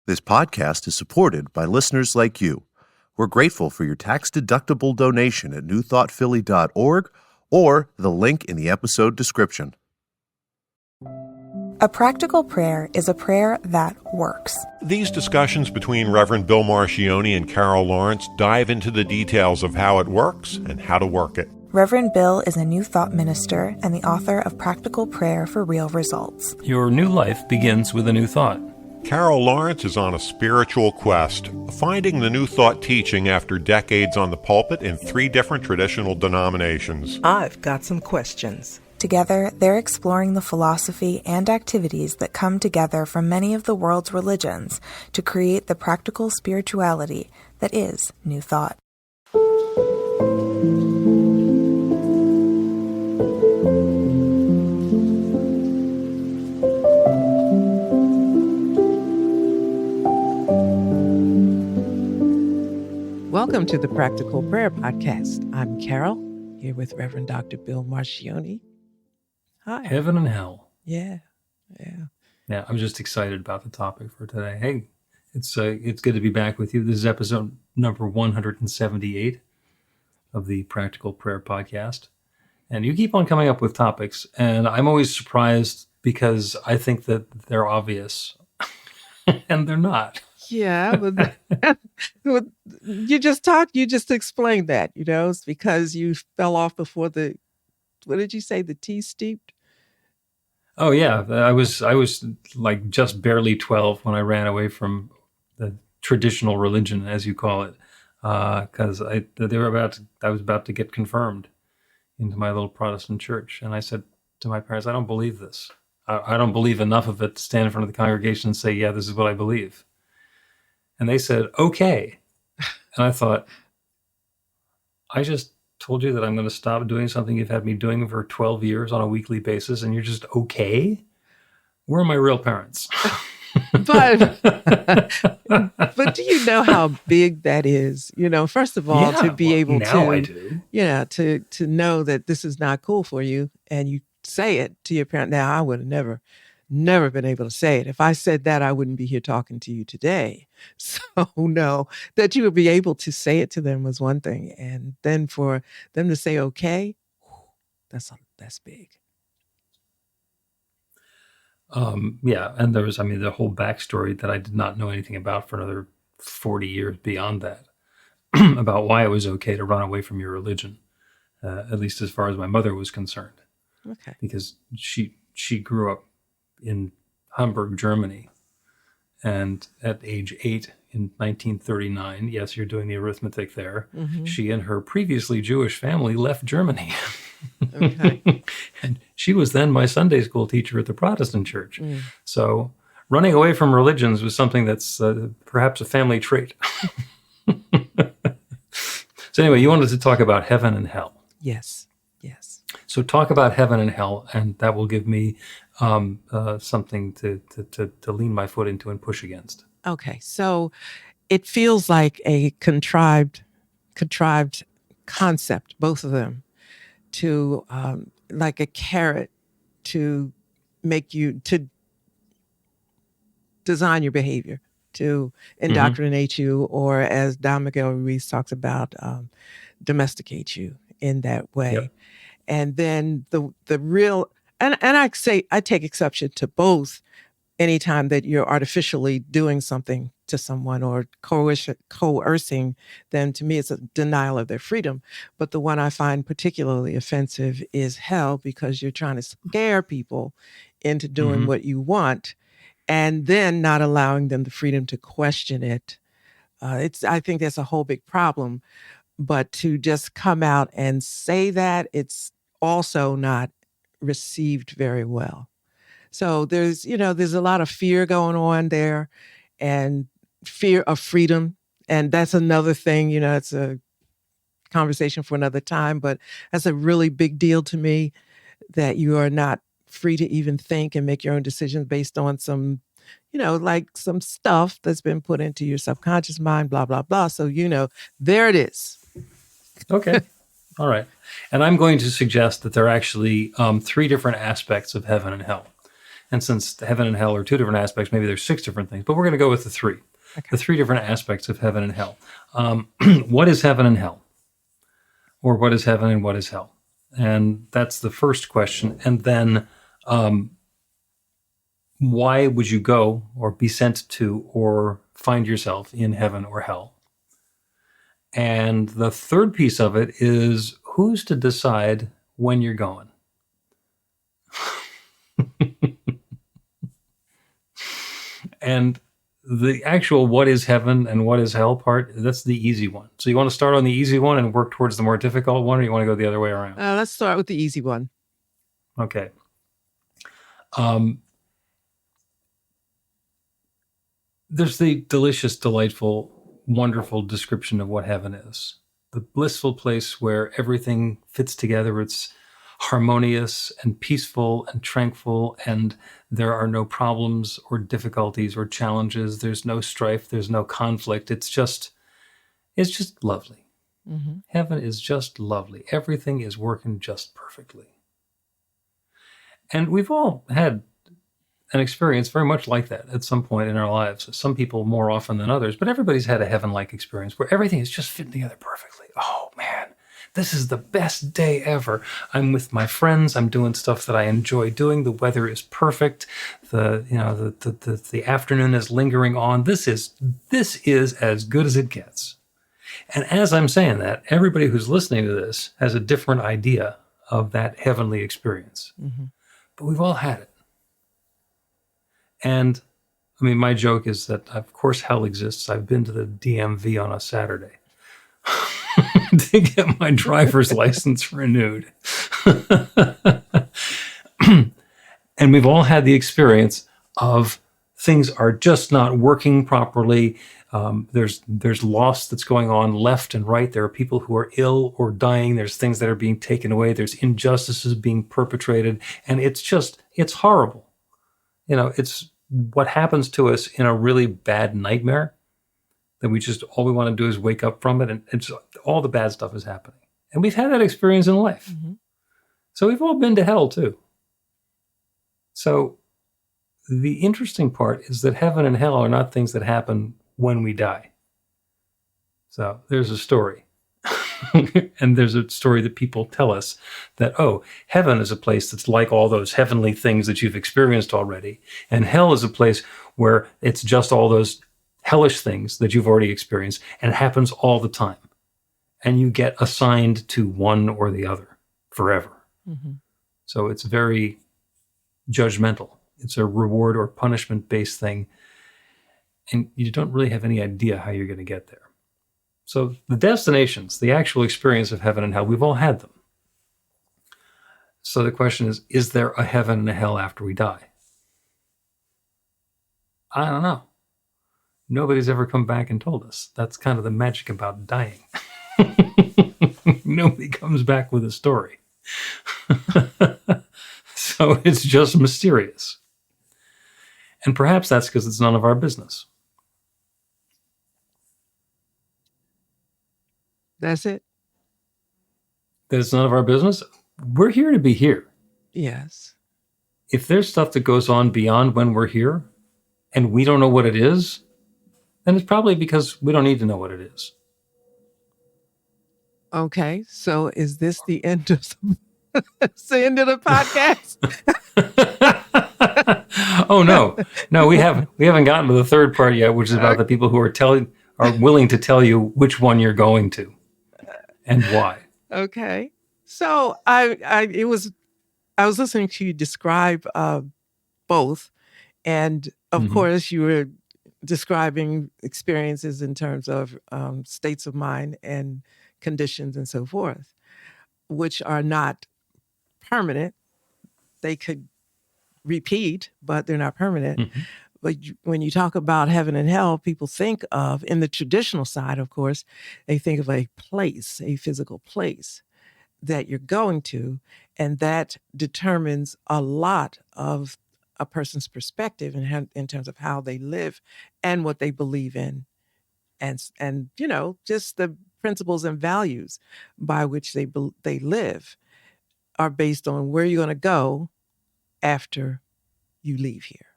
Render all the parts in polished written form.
This podcast is supported by listeners like you. We're grateful for your tax-deductible donation at newthoughtphilly.org or the link in the episode description. A practical prayer is a prayer that works. These discussions between Reverend Bill Marchioni and Carol Lawrence dive into the details of how it works and how to work it. Reverend Bill is a New Thought minister and the author of Practical Prayer for Real Results. Your new life begins with a new thought. Carol Lawrence is on a spiritual quest, finding the New Thought teaching after decades on the pulpit in 3 different traditional denominations. I've got some questions. Together, they're exploring the philosophy and activities that come together from many of the world's religions to create the practical spirituality that is New Thought. Welcome to the Practical Prayer Podcast. I'm Carol, here with Reverend Dr. Bill Marchioni. Hi. Heaven and hell. Yeah. Yeah, I'm just excited about the topic for today. Hey, it's good to be back with you. This is episode number 178 of the Practical Prayer Podcast. And you keep on coming up with topics, and I'm always surprised because I think that they're obvious, and they're not. Yeah, but you just explained that, it's because you fell off before what did you say, the tea steeped? Oh yeah, I was like just barely 12 when I ran away from the traditional religion, as you call it, because I was about to get confirmed into my little Protestant church, and I said to my parents, I don't believe this. I don't believe enough of it to stand in front of the congregation and say, yeah, this is what I believe. And they said, okay. And I thought, I just told you that I'm going to stop doing something you've had me doing for 12 years on a weekly basis, and you're just okay? Where are my real parents? But do you know how big that is? First of all, to be able I do. To know that this is not cool for you, and you say it to your parent. Now, I would have never been able to say it. If I said that, I wouldn't be here talking to you today. So no, that you would be able to say it to them was one thing. And then for them to say, okay, that's big. Yeah. And there was, the whole backstory that I did not know anything about for another 40 years beyond that, about why it was okay to run away from your religion, at least as far as my mother was concerned. Okay. Because she grew up in Hamburg, Germany. And at age 8 in 1939, yes, you're doing the arithmetic there, she and her previously Jewish family left Germany. Okay. And she was then my Sunday school teacher at the Protestant church. So running away from religions was something that's perhaps a family trait. So anyway, you wanted to talk about heaven and hell. Yes. So talk about heaven and hell, and that will give me something to lean my foot into and push against. Okay, so it feels like a contrived concept, both of them, to like a carrot to make you, to design your behavior, to indoctrinate you, or as Don Miguel Ruiz talks about, domesticate you in that way. Yep. And then the real, and I take exception to both anytime that you're artificially doing something to someone or coercing them. To me, it's a denial of their freedom. But the one I find particularly offensive is hell, because you're trying to scare people into doing what you want and then not allowing them the freedom to question it. I think that's a whole big problem. But to just come out and say that, it's also not received very well. So there's a lot of fear going on there, and fear of freedom. And that's another thing, it's a conversation for another time, but that's a really big deal to me, that you are not free to even think and make your own decisions based on some, like some stuff that's been put into your subconscious mind, blah, blah, blah. So, there it is. Okay. All right. And I'm going to suggest that there are actually 3 different aspects of heaven and hell. And since heaven and hell are two different aspects, maybe there's 6 different things, but we're going to go with the 3. Okay. The 3 different aspects of heaven and hell. What is heaven and hell? Or what is heaven and what is hell? And that's the first question. And then why would you go or be sent to or find yourself in heaven or hell? And the third piece of it is who's to decide when you're going? And the actual what is heaven and what is hell part, that's the easy one. So you want to start on the easy one and work towards the more difficult one, or you want to go the other way around? Let's start with the easy one. Okay. There's the delicious, delightful, wonderful description of what heaven is. The blissful place where everything fits together. It's harmonious and peaceful and tranquil, and there are no problems or difficulties or challenges. There's no strife. There's no conflict. It's just lovely. Mm-hmm. Heaven is just lovely. Everything is working just perfectly. And we've all had an experience very much like that at some point in our lives. Some people more often than others, but everybody's had a heaven-like experience where everything is just fitting together perfectly. Oh man, this is the best day ever. I'm with my friends. I'm doing stuff that I enjoy doing. The weather is perfect. The afternoon is lingering on. This is as good as it gets. And as I'm saying that, everybody who's listening to this has a different idea of that heavenly experience. Mm-hmm. But we've all had it. And I mean, my joke is that, of course, hell exists. I've been to the DMV on a Saturday to get my driver's license renewed. And we've all had the experience of things are just not working properly. There's loss that's going on left and right. There are people who are ill or dying. There's things that are being taken away. There's injustices being perpetrated. And it's horrible. It's what happens to us in a really bad nightmare that all we want to do is wake up from it. And it's all the bad stuff is happening. And we've had that experience in life. Mm-hmm. So we've all been to hell too. So the interesting part is that heaven and hell are not things that happen when we die. So there's a story. And there's a story that people tell us that, heaven is a place that's like all those heavenly things that you've experienced already. And hell is a place where it's just all those hellish things that you've already experienced, and it happens all the time. And you get assigned to one or the other forever. Mm-hmm. So it's very judgmental. It's a reward or punishment-based thing. And you don't really have any idea how you're going to get there. So the destinations, the actual experience of heaven and hell, we've all had them. So the question is there a heaven and a hell after we die? I don't know. Nobody's ever come back and told us. That's kind of the magic about dying. Nobody comes back with a story. So it's just mysterious. And perhaps that's because it's none of our business. That's it? That it's none of our business? We're here to be here. Yes. If there's stuff that goes on beyond when we're here and we don't know what it is, then it's probably because we don't need to know what it is. Okay. So is this the end of it's the end of the podcast? Oh no, we haven't gotten to the third part yet, which is about the people who are willing to tell you which one you're going to and why. Okay. So I was listening to you describe both, and of course you were describing experiences in terms of states of mind and conditions and so forth, which are not permanent. They could repeat, but they're not permanent. Mm-hmm. But when you talk about heaven and hell, people think of, in the traditional side, of course, they think of a place, a physical place that you're going to, and that determines a lot of a person's perspective in terms of how they live and what they believe in, and just the principles and values by which they live are based on where you're going to go after you leave here.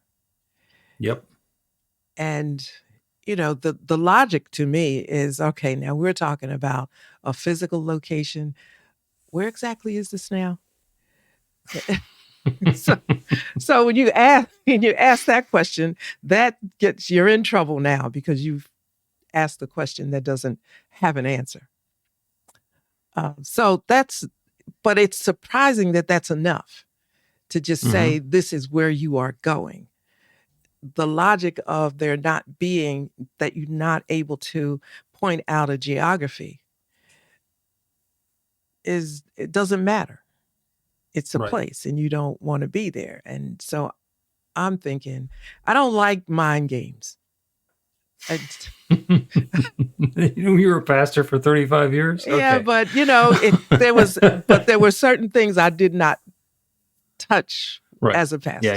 Yep. And, the logic to me is, okay, now we're talking about a physical location. Where exactly is this now? So when you ask that question, you're in trouble now because you've asked the question that doesn't have an answer. But it's surprising that that's enough to just say this is where you are going. The logic of there not being that you're not able to point out a geography it doesn't matter. It's a Right. place and you don't want to be there. And so I'm thinking, I don't like mind games. You were a pastor for 35 years? Yeah, Okay. but there were certain things I did not touch Right. as a pastor. Yeah,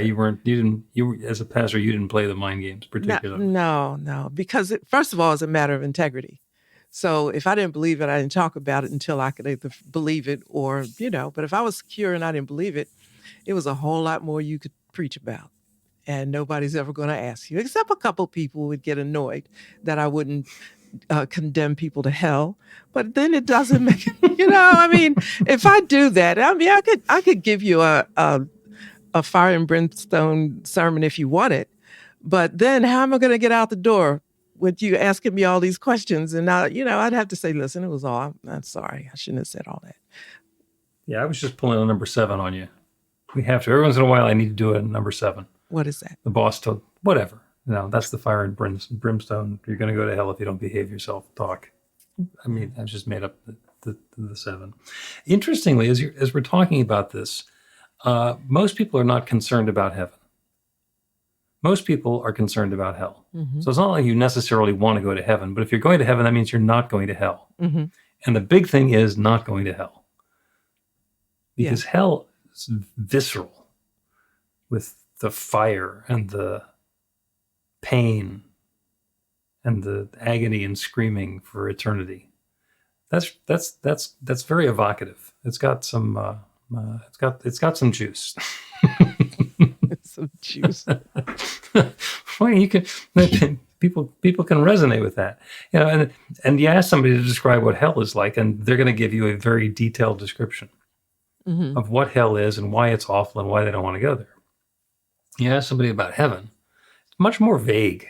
as a pastor, you didn't play the mind games particularly. No, because first of all, it's a matter of integrity. So if I didn't believe it, I didn't talk about it until I could either believe it or, but if I was secure and I didn't believe it, it was a whole lot more you could preach about. And nobody's ever going to ask you, except a couple people would get annoyed that I wouldn't condemn people to hell. But then it doesn't make, if I do that, I could give you a fire and brimstone sermon if you want it. But then how am I going to get out the door with you asking me all these questions? And now, I'd have to say, listen, it was all, I'm sorry. I shouldn't have said all that. Yeah, I was just pulling a number 7 on you. We have to. Every once in a while, I need to do a number 7. What is that? The boss told, whatever. That's the fire and brimstone. You're going to go to hell if you don't behave yourself. Talk. I mean, I just made up the 7. Interestingly, as we're talking about this, most people are not concerned about heaven. Most people are concerned about hell. Mm-hmm. So it's not like you necessarily want to go to heaven, but if you're going to heaven, that means you're not going to hell. Mm-hmm. And the big thing is not going to hell. Because hell is visceral with the fire and the pain and the agony and screaming for eternity. That's very evocative. It's got some it's got some juice. Some juice. Well, people can resonate with that. And you ask somebody to describe what hell is like, and they're going to give you a very detailed description of what hell is and why it's awful and why they don't want to go there. You ask somebody about heaven, it's much more vague.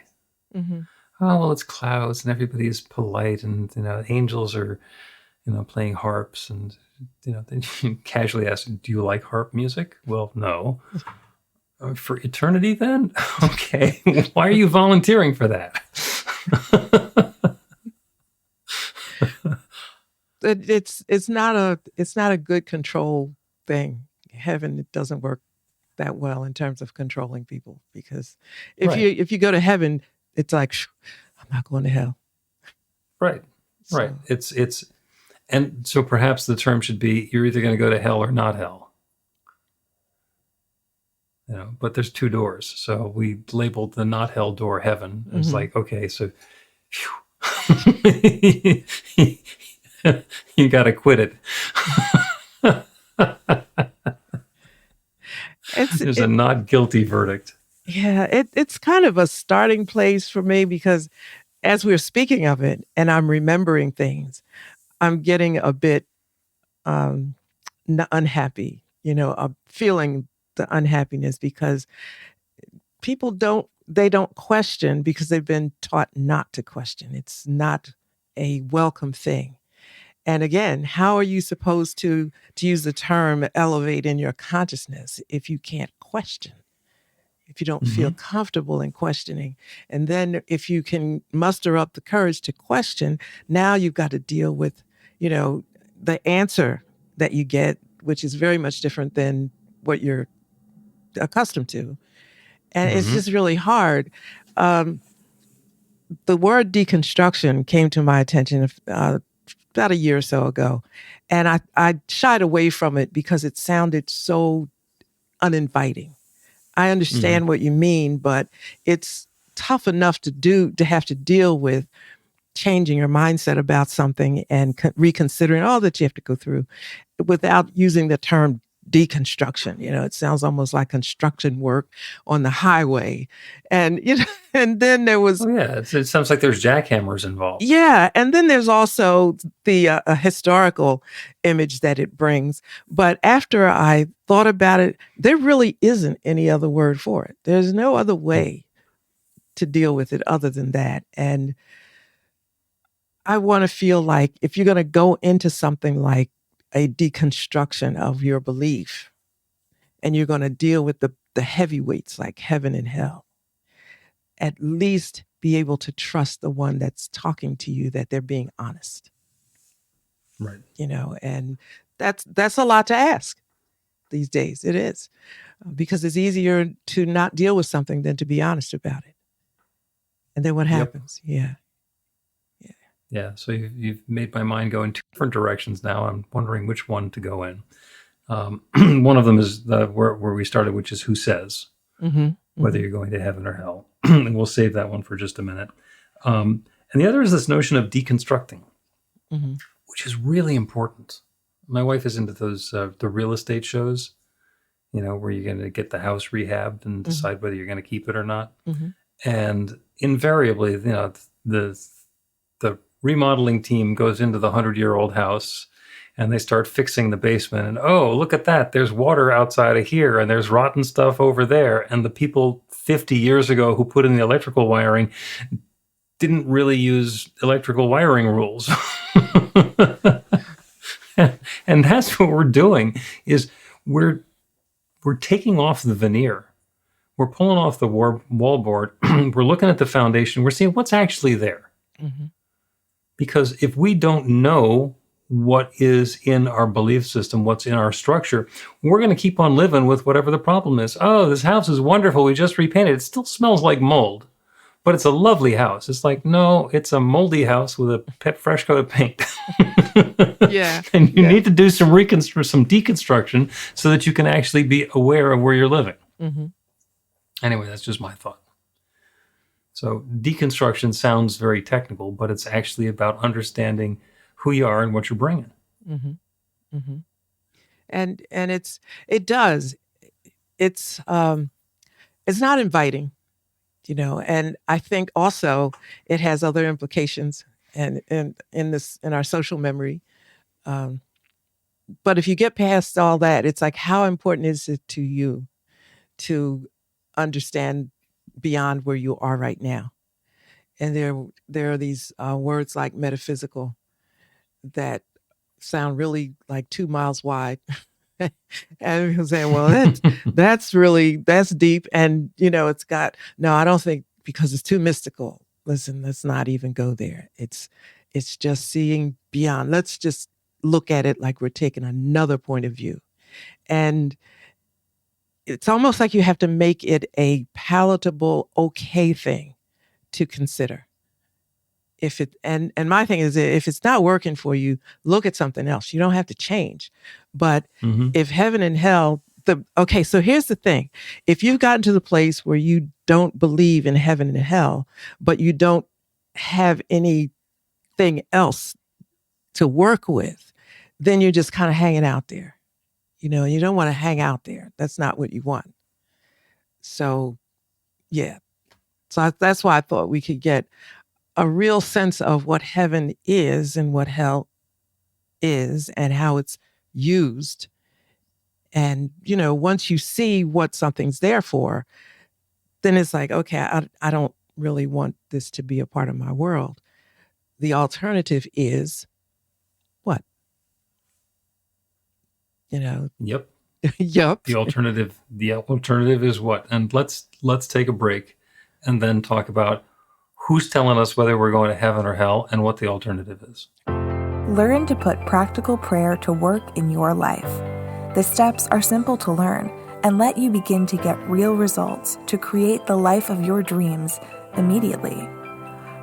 Mm-hmm. Oh, well, it's clouds and everybody is polite, and angels are playing harps, and then you casually ask, do you like harp music? Well, no. For eternity then? Okay. Why are you volunteering for that? It's not a good control thing. Heaven, it doesn't work that well in terms of controlling people, because if you go to heaven, it's like, I'm not going to hell. Right. So. Right. It's and so perhaps the term should be, you're either going to go to hell or not hell. But there's 2 doors. So we labeled the not hell door heaven. It's like, okay, so you got to quit it. There's a not guilty verdict. Yeah, it's kind of a starting place for me, because as we're speaking of it and I'm remembering things, I'm getting a bit unhappy, feeling the unhappiness, because people don't question because they've been taught not to question. It's not a welcome thing. And again, how are you supposed to use the term elevate in your consciousness if you can't question? If you don't feel comfortable in questioning? And then if you can muster up the courage to question, now you've got to deal with, the answer that you get, which is very much different than what you're accustomed to. And it's just really hard. The word deconstruction came to my attention about a year or so ago. And I shied away from it because it sounded so uninviting. I understand what you mean, but it's tough enough to have to deal with changing your mindset about something and reconsidering all that you have to go through without using the term deconstruction. It sounds almost like construction work on the highway. And, and then there was, Oh yeah, it sounds like there's jackhammers involved. yeah. And then there's also the historical image that it brings. But after I thought about it, there really isn't any other word for it. There's no other way to deal with it other than that. And I want to feel like if you're going to go into something like a deconstruction of your belief, and you're going to deal with the heavyweights like heaven and hell, at least be able to trust the one that's talking to you, that they're being honest. Right. And that's a lot to ask these days. It is, because it's easier to not deal with something than to be honest about it. And then what happens? Yep. Yeah. So you've made my mind go in two different directions now. I'm wondering which one to go in. One of them is where we started, which is who says, whether you're going to heaven or hell. And we'll save that one for just a minute. And the other is this notion of deconstructing, which is really important. My wife is into those the real estate shows, where you're going to get the house rehabbed and decide whether you're going to keep it or not. And invariably, the remodeling team goes into the 100-year-old house and they start fixing the basement. And, oh, look at that. There's water outside of here and there's rotten stuff over there. And the people 50 years ago who put in the electrical wiring didn't really use electrical wiring rules. And that's what we're doing, is we're taking off the veneer. We're pulling off the wallboard. We're looking at the foundation. We're seeing what's actually there. Because if we don't know what is in our belief system, what's in our structure, we're going to keep on living with whatever the problem is. Oh, this house is wonderful. We just repainted. It still smells like mold, but it's a lovely house. It's like, no, it's a moldy house with a fresh coat of paint. Yeah. And you need to do some deconstruction so that you can actually be aware of where you're living. Anyway, that's just my thought. So deconstruction sounds very technical, but it's actually about understanding who you are and what you're bringing. And it's not inviting, and I think also it has other implications and in our social memory. But if you get past all that, it's like, how important is it to you to understand beyond where you are right now? And there are these words like metaphysical that sound really like 2 miles wide. And people saying, well, that's deep. And, it's got, no, I don't think, because it's too mystical. Listen, let's not even go there. It's just seeing beyond. Let's just look at it like we're taking another point of view. And it's almost like you have to make it a palatable, okay thing to consider. And my thing is, if it's not working for you, look at something else. You don't have to change. But if heaven and hell, so here's the thing. If you've gotten to the place where you don't believe in heaven and hell, but you don't have anything else to work with, then you're just kind of hanging out there. And you don't want to hang out there. That's not what you want. So, yeah. So that's why I thought we could get a real sense of what heaven is and what hell is and how it's used. And, once you see what something's there for, then it's like, okay, I don't really want this to be a part of my world. The alternative is what? Yep. Yep. The alternative is what? And let's take a break and then talk about who's telling us whether we're going to heaven or hell and what the alternative is. Learn to put practical prayer to work in your life. The steps are simple to learn and let you begin to get real results to create the life of your dreams immediately.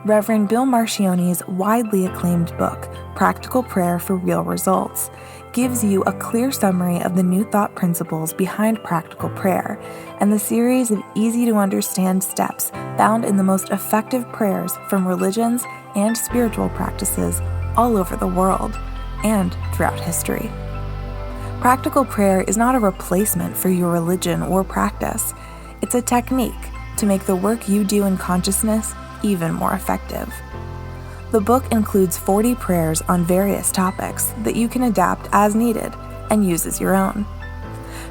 Reverend Bill Marcione's widely acclaimed book, Practical Prayer for Real Results, gives you a clear summary of the New Thought principles behind practical prayer and the series of easy-to-understand steps found in the most effective prayers from religions and spiritual practices all over the world and throughout history. Practical prayer is not a replacement for your religion or practice. It's a technique to make the work you do in consciousness even more effective. The book includes 40 prayers on various topics that you can adapt as needed and use as your own.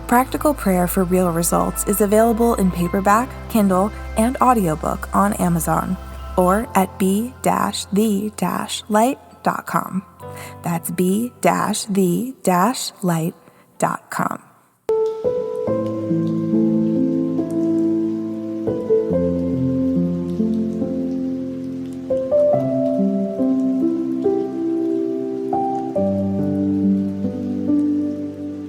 Practical Prayer for Real Results is available in paperback, Kindle, and audiobook on Amazon or at b-the-light.com. That's b-the-light.com.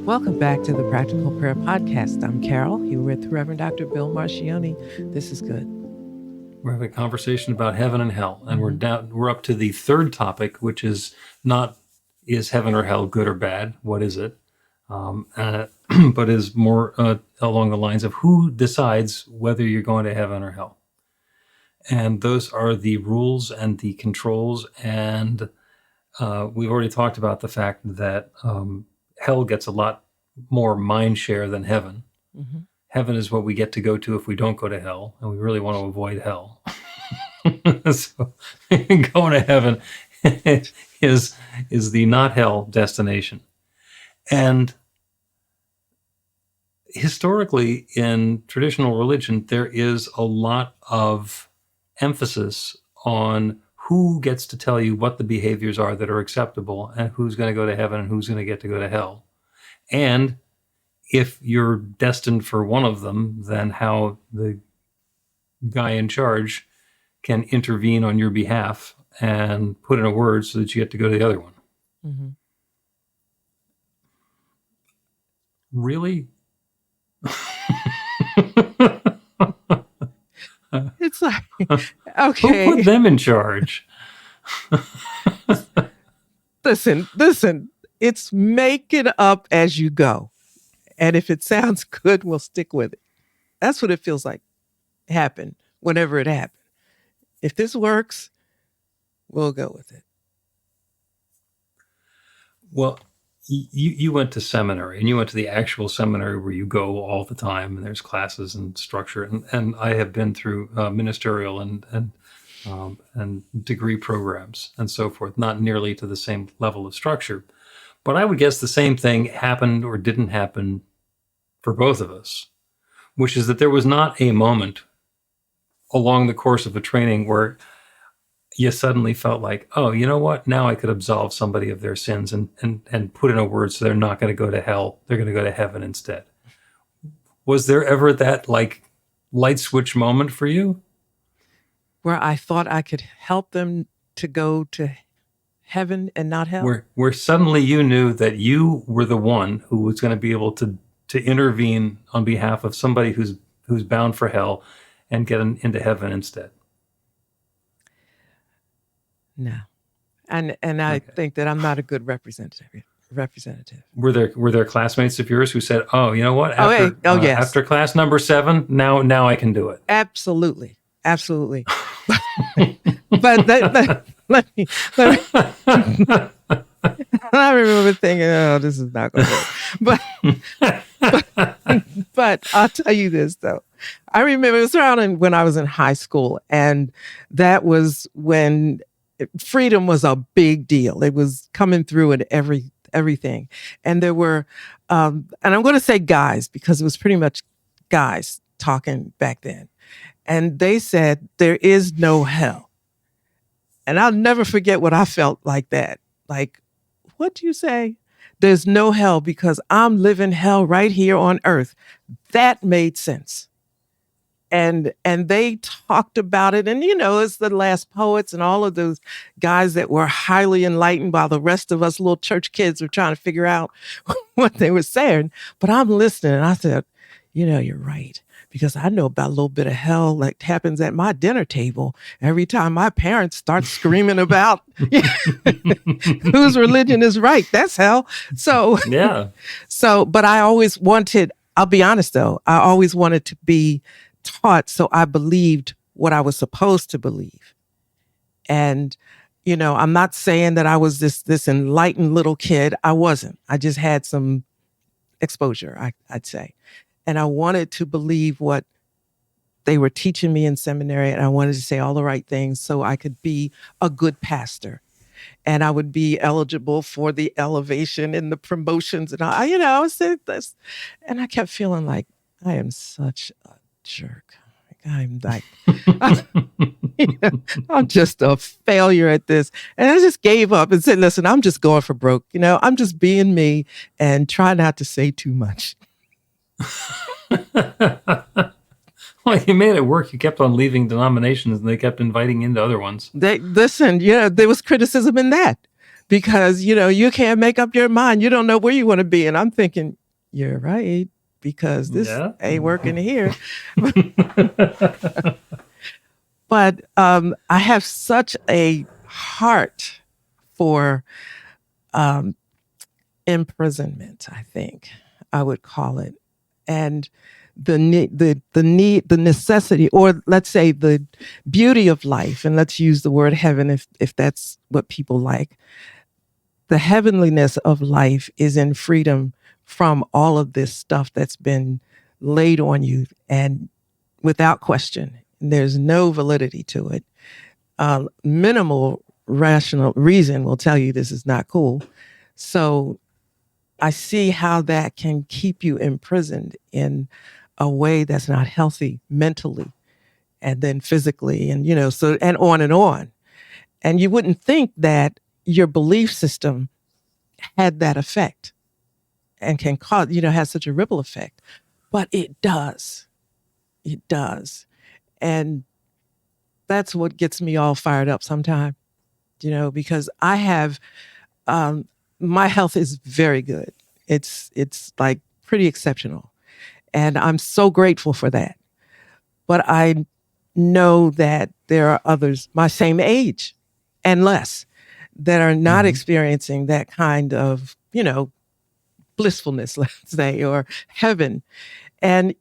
Welcome back to the Practical Prayer Podcast. I'm Carol, here with Reverend Dr. Bill Marcioni. This is good. We're having a conversation about heaven and hell, and we're up to the third topic, which is not is heaven or hell good or bad? What is it? But is more along the lines of who decides whether you're going to heaven or hell. And those are the rules and the controls. And we've already talked about the fact that hell gets a lot more mind share than heaven. Mm-hmm. Heaven is what we get to go to if we don't go to hell, and we really want to avoid hell. So going to heaven is the not hell destination. And historically, in traditional religion, there is a lot of emphasis on who gets to tell you what the behaviors are that are acceptable and who's going to go to heaven and who's going to get to go to hell. And if you're destined for one of them, then how the guy in charge can intervene on your behalf and put in a word so that you get to go to the other one. Mm-hmm. Really? It's like, okay. Who put them in charge? Listen, it's make it up as you go. And if it sounds good, we'll stick with it. That's what it feels like happened whenever it happened. If this works, we'll go with it. Well, you went to seminary, and you went to the actual seminary where you go all the time, and there's classes and structure. And I have been through ministerial and degree programs and so forth, not nearly to the same level of structure. But I would guess the same thing happened or didn't happen for both of us, which is that there was not a moment along the course of a training where you suddenly felt like, oh, you know what? Now I could absolve somebody of their sins and put in a word so they're not going to go to hell. They're going to go to heaven instead. Was there ever that like light switch moment for you? Where I thought I could help them to go to heaven and not hell? Where suddenly you knew that you were the one who was going to be able to intervene on behalf of somebody who's bound for hell and get into heaven instead. No. And I think that I'm not a good representative. Were there classmates of yours who said, "Oh, you know what? Yes. After class number 7, now I can do it." Absolutely. But let me. I remember thinking, "Oh, this is not going to work." But I'll tell you this though. I remember it was around when I was in high school, and that was when freedom was a big deal. It was coming through in everything. And there were, and I'm going to say guys, because it was pretty much guys talking back then. And they said, there is no hell. And I'll never forget what I felt like that. Like, what do you say? There's no hell because I'm living hell right here on earth. That made sense. And they talked about it. And, it's the last poets and all of those guys that were highly enlightened while the rest of us little church kids were trying to figure out what they were saying. But I'm listening. And I said, you're right. Because I know about a little bit of hell that happens at my dinner table every time my parents start screaming about whose religion is right. That's hell. So, yeah. But I always wanted, I'll be honest though, I always wanted to be taught so I believed what I was supposed to believe. And, I'm not saying that I was this enlightened little kid. I wasn't. I just had some exposure, I'd say. And I wanted to believe what they were teaching me in seminary, and I wanted to say all the right things so I could be a good pastor. And I would be eligible for the elevation and the promotions. And I was saying this. And I kept feeling like I am such a jerk. I'm like, I'm just a failure at this. And I just gave up and said, listen, I'm just going for broke. I'm just being me and try not to say too much. Well, you made it work. You kept on leaving denominations and they kept inviting you into other ones. Listen, there was criticism in that because, you can't make up your mind. You don't know where you want to be. And I'm thinking, you're right, because this ain't working here. But I have such a heart for imprisonment, I think I would call it. And the necessity, or let's say the beauty of life, and let's use the word heaven if that's what people like. The heavenliness of life is in freedom from all of this stuff that's been laid on you, and without question, there's no validity to it. Minimal rational reason will tell you this is not cool. So I see how that can keep you imprisoned in a way that's not healthy mentally and then physically, and and on and on. And you wouldn't think that your belief system had that effect and can cause, has such a ripple effect, but it does. It does. And that's what gets me all fired up sometimes, because I have, my health is very good. It's like pretty exceptional. And I'm so grateful for that. But I know that there are others my same age and less that are not experiencing that kind of, blissfulness, let's say, or heaven. And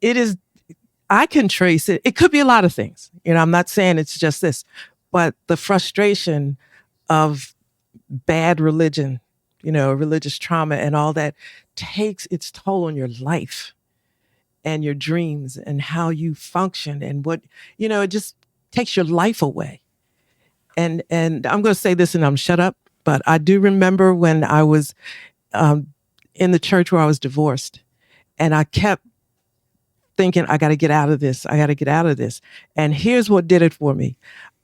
I can trace it. It could be a lot of things. I'm not saying it's just this, but the frustration of bad religion, religious trauma and all that takes its toll on your life and your dreams and how you function and what, it just takes your life away. And I'm going to say this and I'm shut up, but I do remember when I was in the church where I was divorced, and I kept thinking, I got to get out of this. I got to get out of this. And here's what did it for me.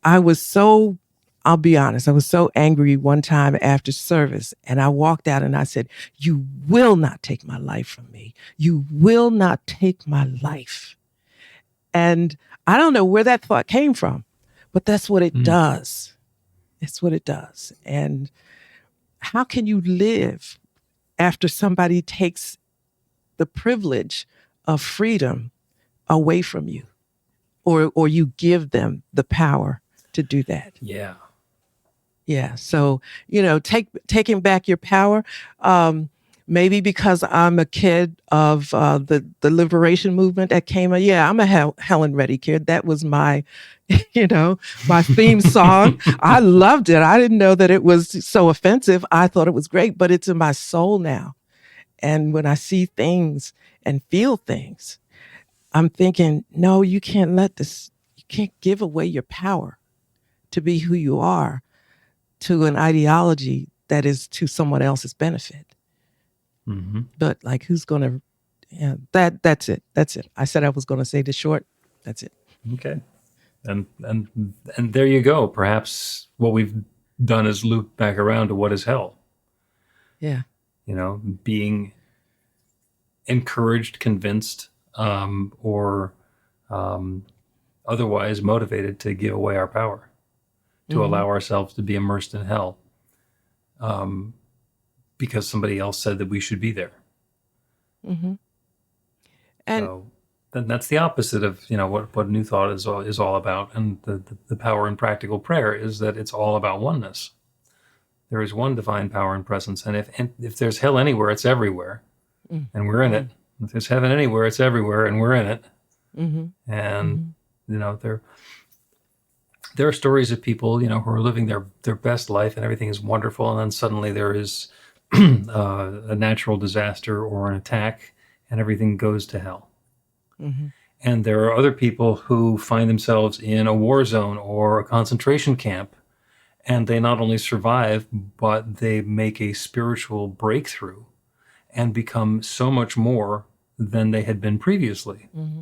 I'll be honest, I was so angry one time after service, and I walked out and I said, you will not take my life from me. You will not take my life. And I don't know where that thought came from, but that's what it does. It's what it does. And how can you live after somebody takes the privilege of freedom away from you, or you give them the power to do that? Yeah. Yeah. So, taking back your power, maybe because I'm a kid of the liberation movement that came. I'm a Helen Reddy kid. That was my, my theme song. I loved it. I didn't know that it was so offensive. I thought it was great, but it's in my soul now. And when I see things and feel things, I'm thinking, no, you can't you can't give away your power to be who you are to an ideology that is to someone else's benefit. Mm-hmm. But like, who's going to, that's it. That's it. I said I was going to say this short. That's it. Okay. And there you go. Perhaps what we've done is loop back around to what is hell. Yeah. Being encouraged, convinced, or otherwise motivated to give away our power, to allow ourselves to be immersed in hell, because somebody else said that we should be there. Mm-hmm. And so then that's the opposite of what New Thought is all about, and the power in practical prayer is that it's all about oneness. There is one divine power and presence, and if there's hell anywhere, it's everywhere, and we're in it. If there's heaven anywhere, it's everywhere, and we're in it. Mm-hmm. And there are stories of people who are living their best life and everything is wonderful, and then suddenly there is a natural disaster or an attack, and everything goes to hell. Mm-hmm. And there are other people who find themselves in a war zone or a concentration camp, and they not only survive, but they make a spiritual breakthrough and become so much more than they had been previously. Mm-hmm.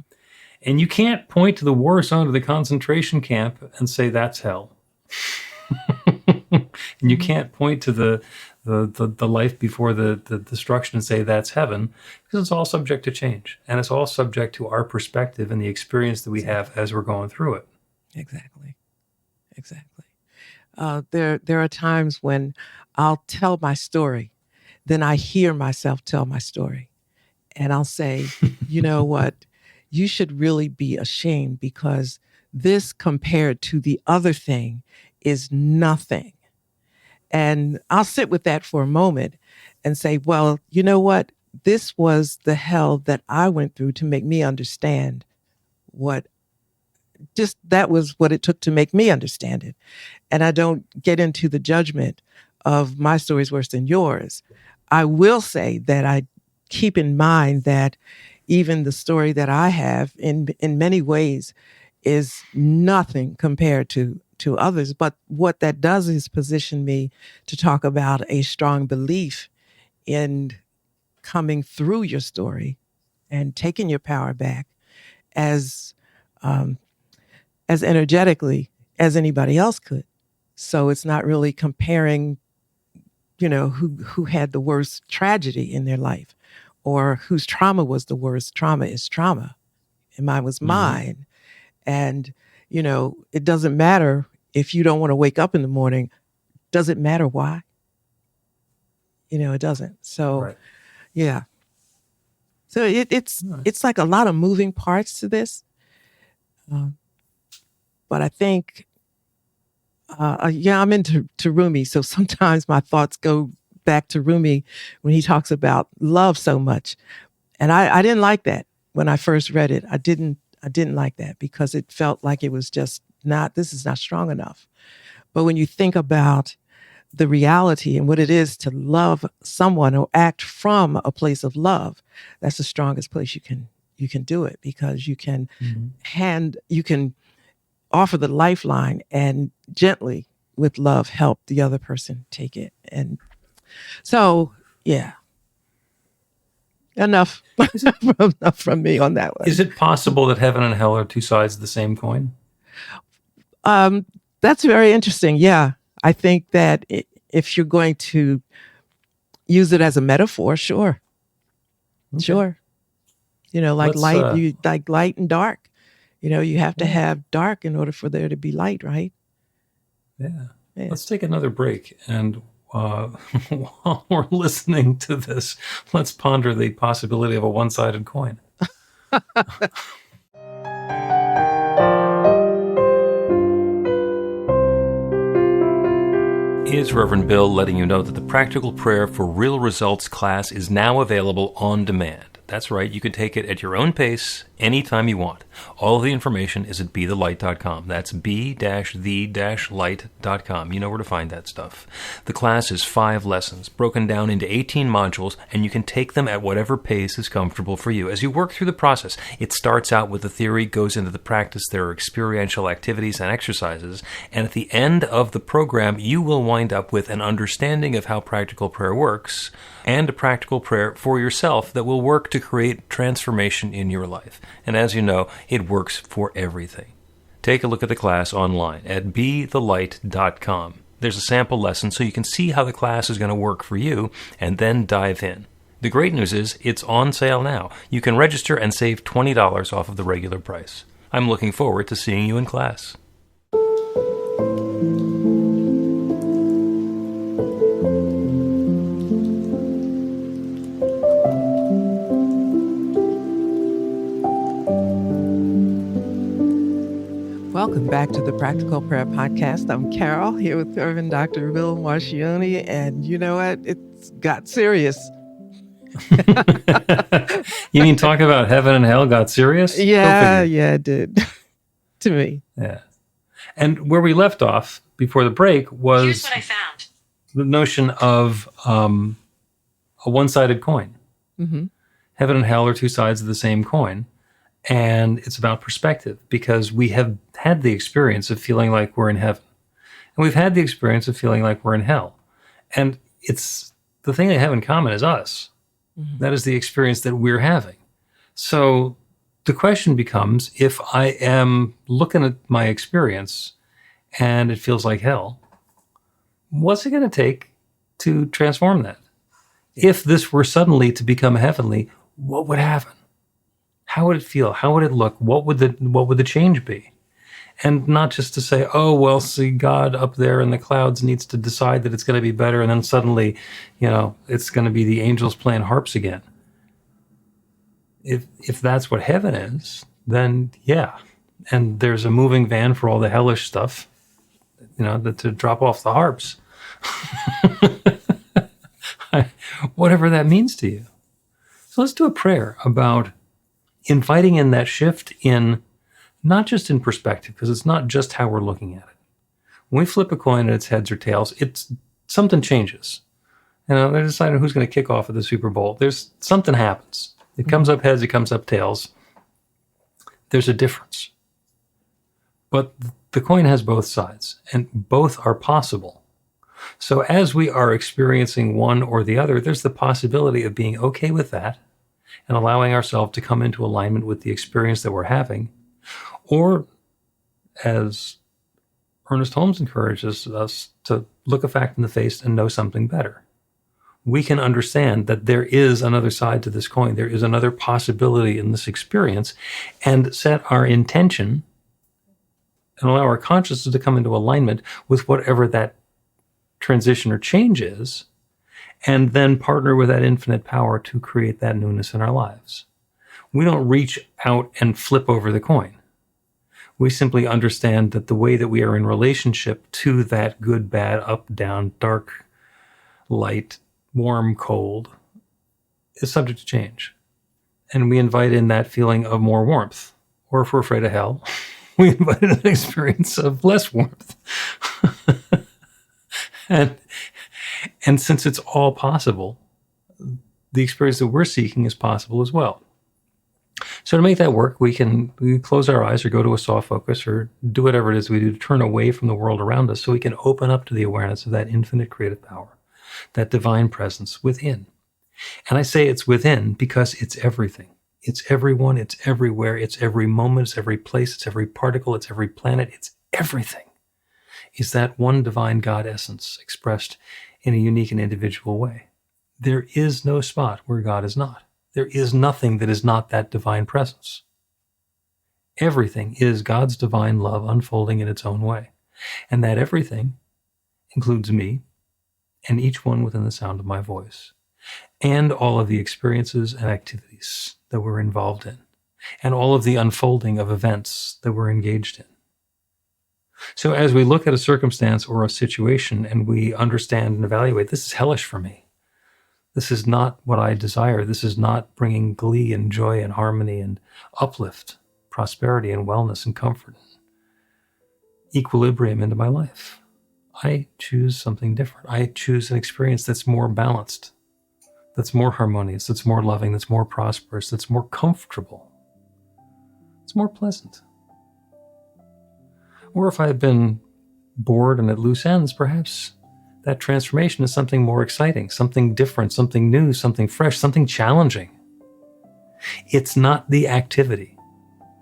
And you can't point to the war zone or the concentration camp and say that's hell. And you can't point to the life before the destruction and say that's heaven, because it's all subject to change. And it's all subject to our perspective and the experience that we have as we're going through it. Exactly. There are times when I'll tell my story, then I hear myself tell my story. And I'll say, you know what? You should really be ashamed, because this compared to the other thing is nothing. And I'll sit with that for a moment and say, well, you know what? This was the hell that I went through to make me understand that was what it took to make me understand it. And I don't get into the judgment of my story is worse than yours. I will say that I keep in mind that even the story that I have in many ways is nothing compared to others. But what that does is position me to talk about a strong belief in coming through your story and taking your power back as energetically as anybody else could. So it's not really comparing, who had the worst tragedy in their life or whose trauma was the worst. Trauma is trauma, and mine was mine. And, it doesn't matter if you don't want to wake up in the morning. Does it matter why? It doesn't. So, Right. Yeah. So it's like a lot of moving parts to this. But I think, I'm into Rumi. So sometimes my thoughts go back to Rumi when he talks about love so much. And I didn't like that when I first read it. I didn't like that because it felt like it was just this is not strong enough. But when you think about the reality and what it is to love someone or act from a place of love, that's the strongest place you can do it, because you can you can offer the lifeline and gently with love help the other person take it. And so, yeah. Enough from me on that one. Is it possible that heaven and hell are two sides of the same coin? That's very interesting. Yeah. I think that if you're going to use it as a metaphor, sure. Okay. Sure. Like like light and dark. You have to have dark in order for there to be light, right? Yeah. Let's take another break. And while we're listening to this, let's ponder the possibility of a one-sided coin. It's Reverend Bill letting you know that the Practical Prayer for Real Results class is now available on demand. That's right, you can take it at your own pace, anytime you want. All of the information is at bethelight.com. That's b-the-light.com. You know where to find that stuff. The class is 5 lessons, broken down into 18 modules, and you can take them at whatever pace is comfortable for you. As you work through the process, it starts out with the theory, goes into the practice, there are experiential activities and exercises, and at the end of the program, you will wind up with an understanding of how practical prayer works, and a practical prayer for yourself that will work to create transformation in your life. And as you know, it works for everything. Take a look at the class online at bethelight.com. There's a sample lesson so you can see how the class is going to work for you, and then dive in. The great news is it's on sale now. You can register and save $20 off of the regular price. I'm looking forward to seeing you in class. Welcome back to the Practical Prayer Podcast. I'm Carol, here with Reverend Dr. Bill Marcioni, and you know what? It's got serious. You mean talk about heaven and hell got serious? Yeah, it did. To me. Yeah. And where we left off before the break was Here's what I found. the notion of a one-sided coin. Mm-hmm. Heaven and hell are two sides of the same coin. And it's about perspective, because we have had the experience of feeling like we're in heaven. And we've had the experience of feeling like we're in hell. And it's the thing they have in common is us. Mm-hmm. That is the experience that we're having. So the question becomes, if I am looking at my experience and it feels like hell, what's it going to take to transform that? If this were suddenly to become heavenly, what would happen? How would it feel? How would it look? What would the change be? And not just to say, oh, well, see, God up there in the clouds needs to decide that it's going to be better, and then suddenly, it's going to be the angels playing harps again. If that's what heaven is, then yeah. And there's a moving van for all the hellish stuff, to drop off the harps. Whatever that means to you. So let's do a prayer about inviting in that shift in, not just in perspective, because it's not just how we're looking at it. When we flip a coin and it's heads or tails, something changes. They're deciding who's going to kick off at the Super Bowl. There's something happens. It comes up heads, it comes up tails. There's a difference. But the coin has both sides, and both are possible. So as we are experiencing one or the other, there's the possibility of being okay with that and allowing ourselves to come into alignment with the experience that we're having. Or, as Ernest Holmes encourages us, to look a fact in the face and know something better. We can understand that there is another side to this coin. There is another possibility in this experience, and set our intention and allow our consciousness to come into alignment with whatever that transition or change is, and then partner with that infinite power to create that newness in our lives. We don't reach out and flip over the coin. We simply understand that the way that we are in relationship to that good, bad, up, down, dark, light, warm, cold, is subject to change. And we invite in that feeling of more warmth. Or if we're afraid of hell, we invite in an experience of less warmth. And since it's all possible, the experience that we're seeking is possible as well. So to make that work, we can close our eyes or go to a soft focus or do whatever it is we do to turn away from the world around us so we can open up to the awareness of that infinite creative power, that divine presence within. And I say it's within because it's everything. It's everyone, it's everywhere, it's every moment, it's every place, it's every particle, it's every planet, it's everything. Is that one divine God essence expressed in a unique and individual way. There is no spot where God is not. There is nothing that is not that divine presence. Everything is God's divine love unfolding in its own way. And that everything includes me and each one within the sound of my voice, and all of the experiences and activities that we're involved in, and all of the unfolding of events that we're engaged in. So as we look at a circumstance or a situation and we understand and evaluate, this is hellish for me. This is not what I desire. This is not bringing glee and joy and harmony and uplift, prosperity and wellness and comfort, equilibrium into my life. I choose something different. I choose an experience that's more balanced, that's more harmonious, that's more loving, that's more prosperous, that's more comfortable. It's more pleasant. Or if I've been bored and at loose ends, perhaps that transformation is something more exciting, something different, something new, something fresh, something challenging. It's not the activity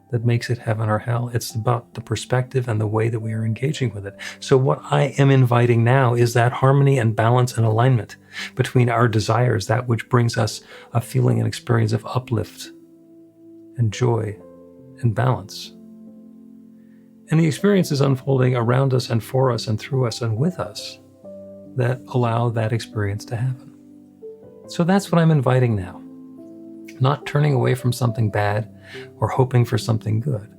that makes it heaven or hell. It's about the perspective and the way that we are engaging with it. So what I am inviting now is that harmony and balance and alignment between our desires, that which brings us a feeling and experience of uplift and joy and balance. And the experiences unfolding around us and for us and through us and with us that allow that experience to happen. So that's what I'm inviting now. Not turning away from something bad or hoping for something good,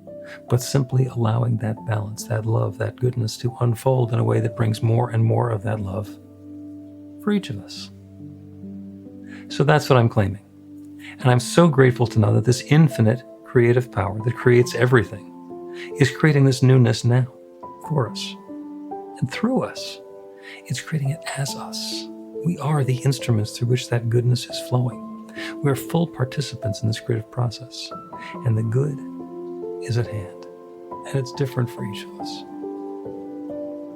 but simply allowing that balance, that love, that goodness to unfold in a way that brings more and more of that love for each of us. So that's what I'm claiming. And I'm so grateful to know that this infinite creative power that creates everything is creating this newness now for us and through us. It's creating it as us, We are the instruments through which that goodness is flowing. We are full participants in this creative process, and the good is at hand, and it's different for each of us,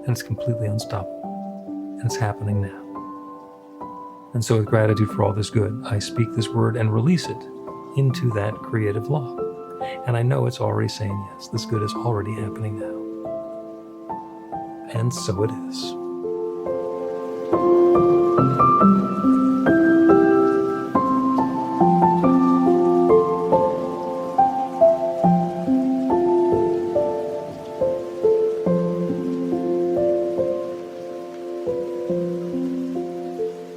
and it's completely unstoppable, and it's happening now. And so with gratitude for all this good, I speak this word and release it into that creative law. And I know it's already saying yes, this good is already happening now. And so it is.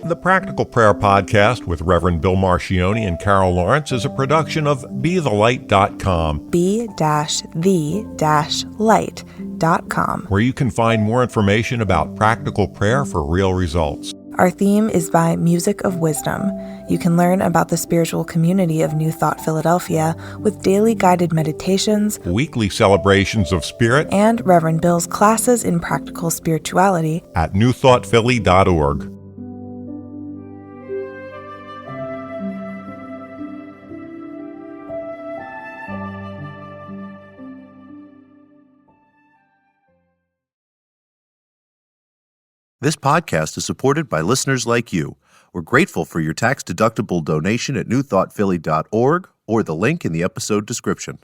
The Practical Prayer Podcast with Reverend Bill Marcioni and Carol Lawrence is a production of BeTheLight.com. be-the-light.com, where you can find more information about practical prayer for real results. Our theme is by Music of Wisdom. You can learn about the spiritual community of New Thought Philadelphia with daily guided meditations, Weekly celebrations of spirit, and Reverend Bill's classes in practical spirituality at newthoughtphilly.org. This podcast is supported by listeners like you. We're grateful for your tax-deductible donation at newthoughtphilly.org or the link in the episode description.